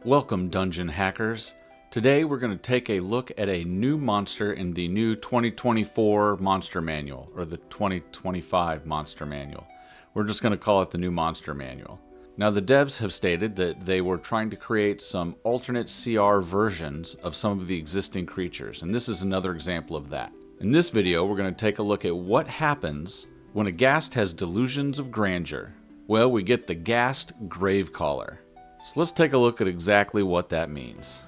Welcome, dungeon hackers. Today we're going to take a look at a new monster in the new 2024 Monster Manual, or the 2025 Monster Manual. We're just going to call it the new Monster Manual. Now, the devs have stated that they were trying to create some alternate CR versions of some of the existing creatures, and this is another example of that. In this video, we're going to take a look at what happens when a ghast has delusions of grandeur. Well, we get the Ghast Gravecaller. So let's take a look at exactly what that means.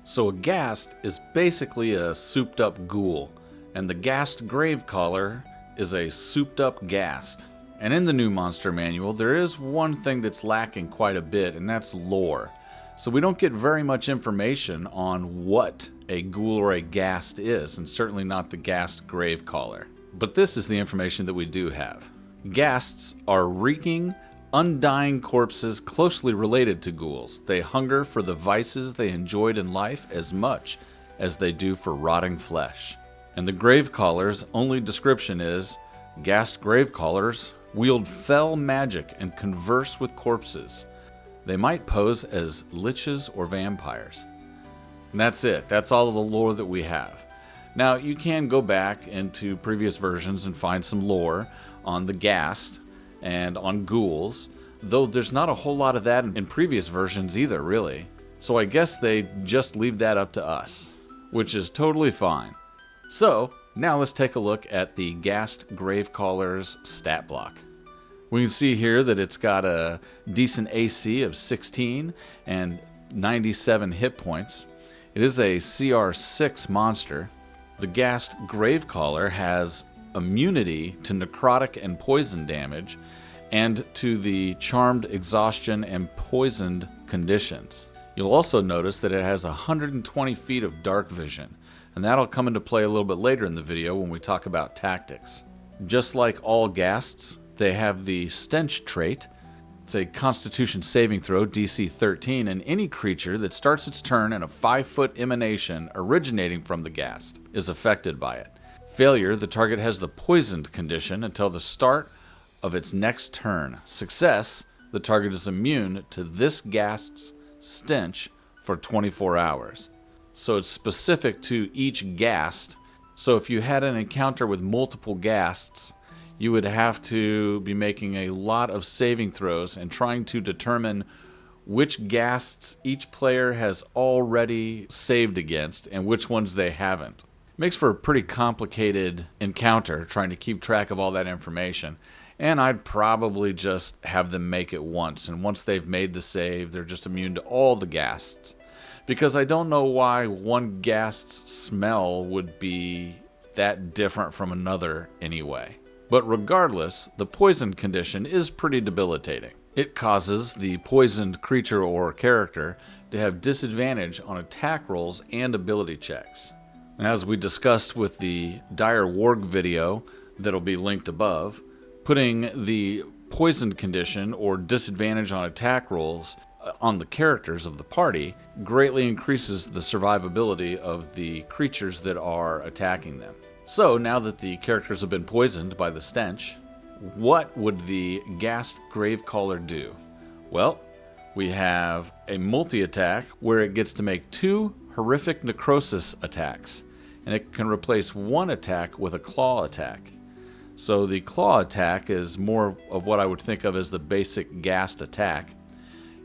So a ghast is basically a souped up ghoul, and the Ghast Gravecaller is a souped up ghast. And in the new Monster Manual, there is one thing that's lacking quite a bit, and that's lore. So we don't get very much information on what a ghoul or a ghast is, and certainly not the Ghast Gravecaller. But this is the information that we do have. Ghasts are reeking, undying corpses closely related to ghouls. They hunger for the vices they enjoyed in life as much as they do for rotting flesh. And the Gravecaller's only description is, Ghast Gravecallers wield fell magic and converse with corpses. They might pose as liches or vampires. And that's it. That's all of the lore that we have. Now, you can go back into previous versions and find some lore on the ghast and on ghouls, though there's not a whole lot of that in previous versions either, really. So I guess they just leave that up to us, which is totally fine. So, now let's take a look at the Ghast Gravecaller's stat block. We can see here that it's got a decent AC of 16 and 97 hit points. It is a CR6 monster. The Ghast Gravecaller has immunity to necrotic and poison damage, and to the charmed, exhaustion, and poisoned conditions. You'll also notice that it has 120 feet of dark vision, and that'll come into play a little bit later in the video when we talk about tactics. Just like all ghasts, they have the stench trait. It's a Constitution saving throw, DC 13, and any creature that starts its turn in a 5-foot emanation originating from the ghast is affected by it. Failure, the target has the poisoned condition until the start of its next turn. Success, the target is immune to this ghast's stench for 24 hours. So it's specific to each ghast. So if you had an encounter with multiple ghasts, you would have to be making a lot of saving throws and trying to determine which ghasts each player has already saved against and which ones they haven't. Makes for a pretty complicated encounter trying to keep track of all that information, and I'd probably just have them make it once, and once they've made the save, they're just immune to all the ghasts, because I don't know why one ghast's smell would be that different from another anyway. But regardless, the poison condition is pretty debilitating. It causes the poisoned creature or character to have disadvantage on attack rolls and ability checks. And as we discussed with the Dire Warg video that'll be linked above, putting the poisoned condition or disadvantage on attack rolls on the characters of the party greatly increases the survivability of the creatures that are attacking them. So now that the characters have been poisoned by the stench, what would the Ghast Gravecaller do? Well, we have a multi-attack where it gets to make 2 horrific necrosis attacks, and it can replace 1 attack with a claw attack. So the claw attack is more of what I would think of as the basic ghast attack.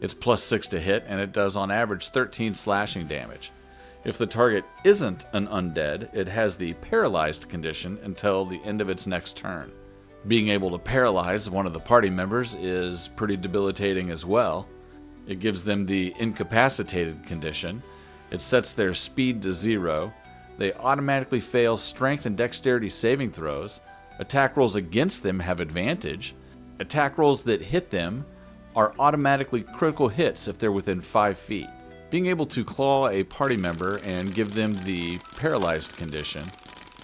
It's +6 to hit, and it does on average 13 slashing damage. If the target isn't an undead, it has the paralyzed condition until the end of its next turn. Being able to paralyze one of the party members is pretty debilitating as well. It gives them the incapacitated condition. It sets their speed to 0. They automatically fail strength and dexterity saving throws. Attack rolls against them have advantage. Attack rolls that hit them are automatically critical hits if they're within 5 feet. Being able to claw a party member and give them the paralyzed condition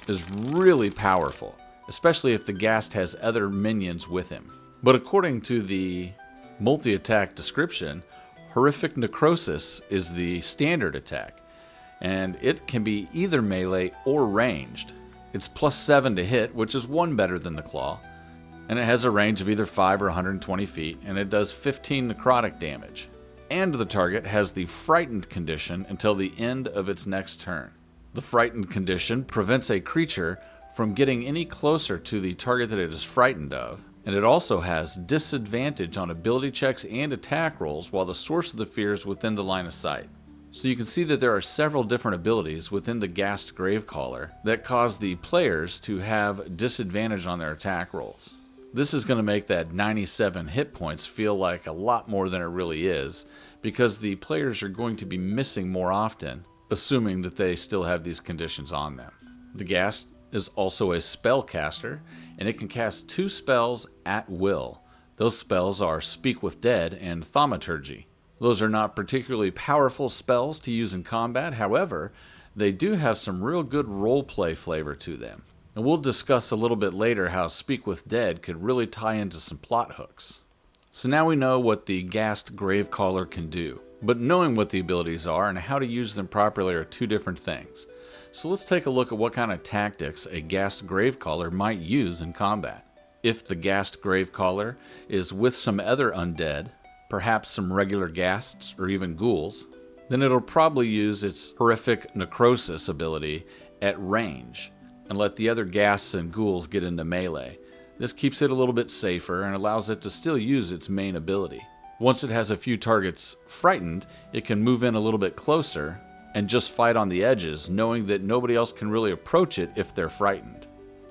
is really powerful, especially if the ghast has other minions with him. But according to the multi-attack description, horrific necrosis is the standard attack, and it can be either melee or ranged. It's +7 to hit, which is 1 better than the claw, and it has a range of either 5 or 120 feet, and it does 15 necrotic damage. and the target has the frightened condition until the end of its next turn. The frightened condition prevents a creature from getting any closer to the target that it is frightened of, and it also has disadvantage on ability checks and attack rolls while the source of the fear is within the line of sight. So you can see that there are several different abilities within the Ghast Gravecaller that cause the players to have disadvantage on their attack rolls. This is going to make that 97 hit points feel like a lot more than it really is, because the players are going to be missing more often, assuming that they still have these conditions on them. The Ghast is also a spellcaster, and it can cast 2 spells at will. Those spells are Speak with Dead and Thaumaturgy. Those are not particularly powerful spells to use in combat, however, they do have some real good roleplay flavor to them. And we'll discuss a little bit later how Speak with Dead could really tie into some plot hooks. So now we know what the Ghast Gravecaller can do, but knowing what the abilities are and how to use them properly are 2 different things. So let's take a look at what kind of tactics a Ghast Gravecaller might use in combat. If the Ghast Gravecaller is with some other undead, perhaps some regular ghasts or even ghouls, then it'll probably use its horrific necrosis ability at range and let the other ghasts and ghouls get into melee. This keeps it a little bit safer and allows it to still use its main ability. Once it has a few targets frightened, it can move in a little bit closer and just fight on the edges, knowing that nobody else can really approach it if they're frightened.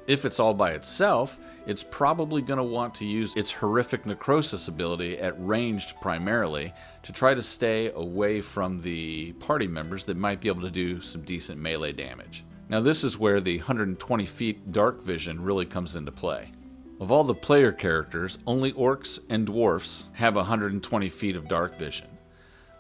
If it's all by itself, it's probably going to want to use its horrific necrosis ability at ranged primarily to try to stay away from the party members that might be able to do some decent melee damage. Now this is where the 120 feet dark vision really comes into play. Of all the player characters, only orcs and dwarfs have 120 feet of dark vision.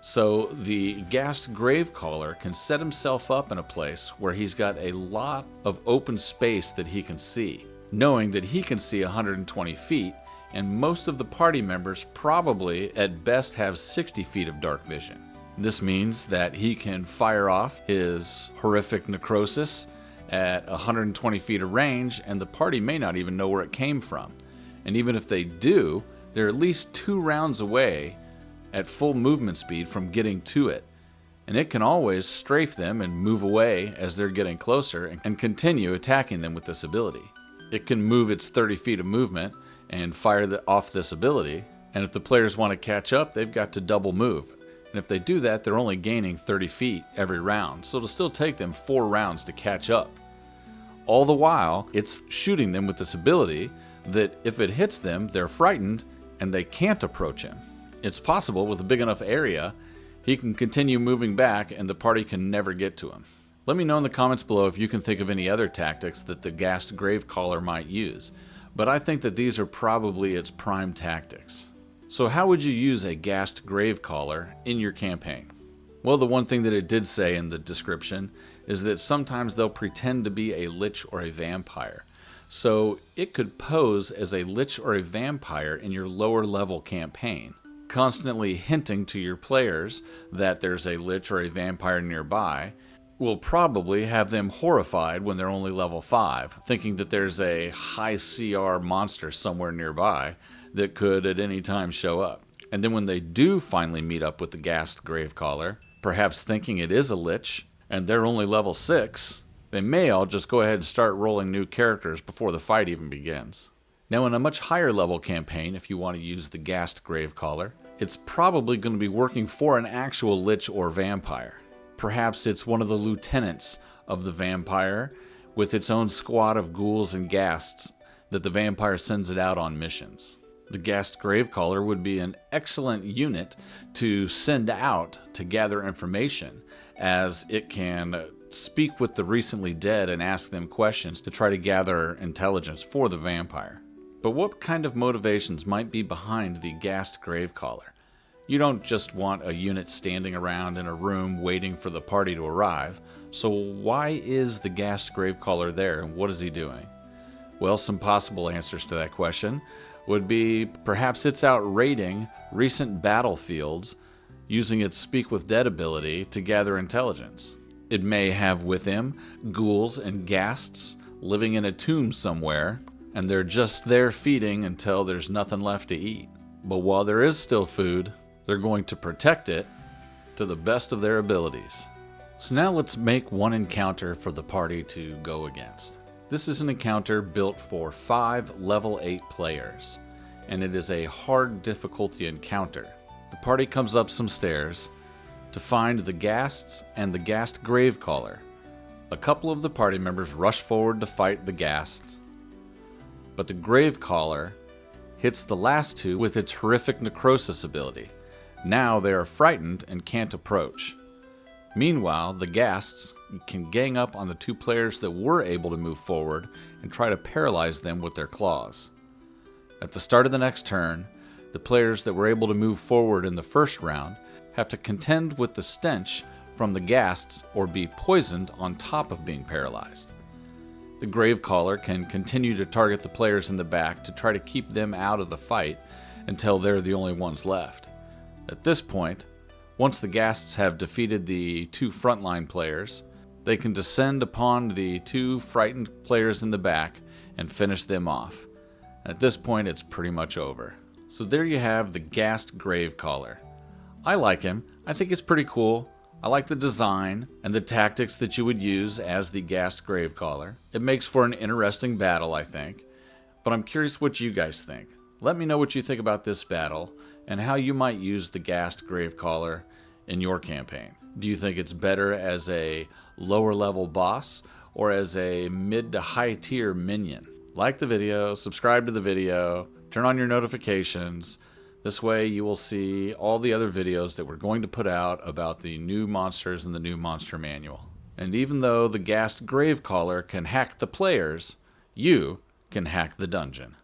So the Ghast Gravecaller can set himself up in a place where he's got a lot of open space that he can see, knowing that he can see 120 feet, and most of the party members probably at best have 60 feet of dark vision. This means that he can fire off his horrific necrosis at 120 feet of range, and the party may not even know where it came from. And even if they do, they're at least 2 rounds away at full movement speed from getting to it. And it can always strafe them and move away as they're getting closer and continue attacking them with this ability. It can move its 30 feet of movement and fire off this ability, and if the players want to catch up, they've got to double move. And if they do that, they're only gaining 30 feet every round, so it'll still take them 4 rounds to catch up. All the while, it's shooting them with this ability that if it hits them, they're frightened and they can't approach him. It's possible with a big enough area, he can continue moving back and the party can never get to him. Let me know in the comments below if you can think of any other tactics that the Ghast Gravecaller might use, but I think that these are probably its prime tactics. So how would you use a Ghast Gravecaller in your campaign? Well, the one thing that it did say in the description is that sometimes they'll pretend to be a lich or a vampire. So it could pose as a lich or a vampire in your lower level campaign, constantly hinting to your players that there's a lich or a vampire nearby. Will probably have them horrified when they're only level 5, thinking that there's a high CR monster somewhere nearby that could at any time show up. And then when they do finally meet up with the Ghast Gravecaller, perhaps thinking it is a lich, and they're only level 6, they may all just go ahead and start rolling new characters before the fight even begins. Now in a much higher level campaign, if you want to use the Ghast Gravecaller, it's probably going to be working for an actual lich or vampire. Perhaps it's one of the lieutenants of the vampire with its own squad of ghouls and ghasts that the vampire sends it out on missions. The Ghast Gravecaller would be an excellent unit to send out to gather information, as it can speak with the recently dead and ask them questions to try to gather intelligence for the vampire. But what kind of motivations might be behind the Ghast Gravecaller? You don't just want a unit standing around in a room waiting for the party to arrive, so why is the Ghast Gravecaller there and what is he doing? Well, some possible answers to that question would be perhaps it's out raiding recent battlefields using its Speak with Dead ability to gather intelligence. It may have with him ghouls and ghasts living in a tomb somewhere, and they're just there feeding until there's nothing left to eat. But while there is still food, They're going to protect it to the best of their abilities. So now let's make one encounter for the party to go against. This is an encounter built for 5 level 8 players, and it is a hard difficulty encounter. The party comes up some stairs to find the Ghasts and the Ghast Gravecaller. A couple of the party members rush forward to fight the Ghasts, but the Gravecaller hits the last two with its horrific necrosis ability. Now they are frightened and can't approach. Meanwhile, the Ghasts can gang up on the 2 players that were able to move forward and try to paralyze them with their claws. At the start of the next turn, the players that were able to move forward in the first round have to contend with the stench from the Ghasts or be poisoned on top of being paralyzed. The Gravecaller can continue to target the players in the back to try to keep them out of the fight until they're the only ones left. At this point, once the Ghasts have defeated the 2 frontline players, they can descend upon the 2 frightened players in the back and finish them off. At this point, it's pretty much over. So there you have the Ghast Gravecaller. I like him. I think it's pretty cool. I like the design and the tactics that you would use as the Ghast Gravecaller. It makes for an interesting battle, I think. But I'm curious what you guys think. Let me know what you think about this battle and how you might use the Ghast Gravecaller in your campaign. Do you think it's better as a lower level boss or as a mid to high tier minion? Like the video, subscribe to the video, turn on your notifications. This way you will see all the other videos that we're going to put out about the new monsters in the new monster manual. And even though the Ghast Gravecaller can hack the players, you can hack the dungeon.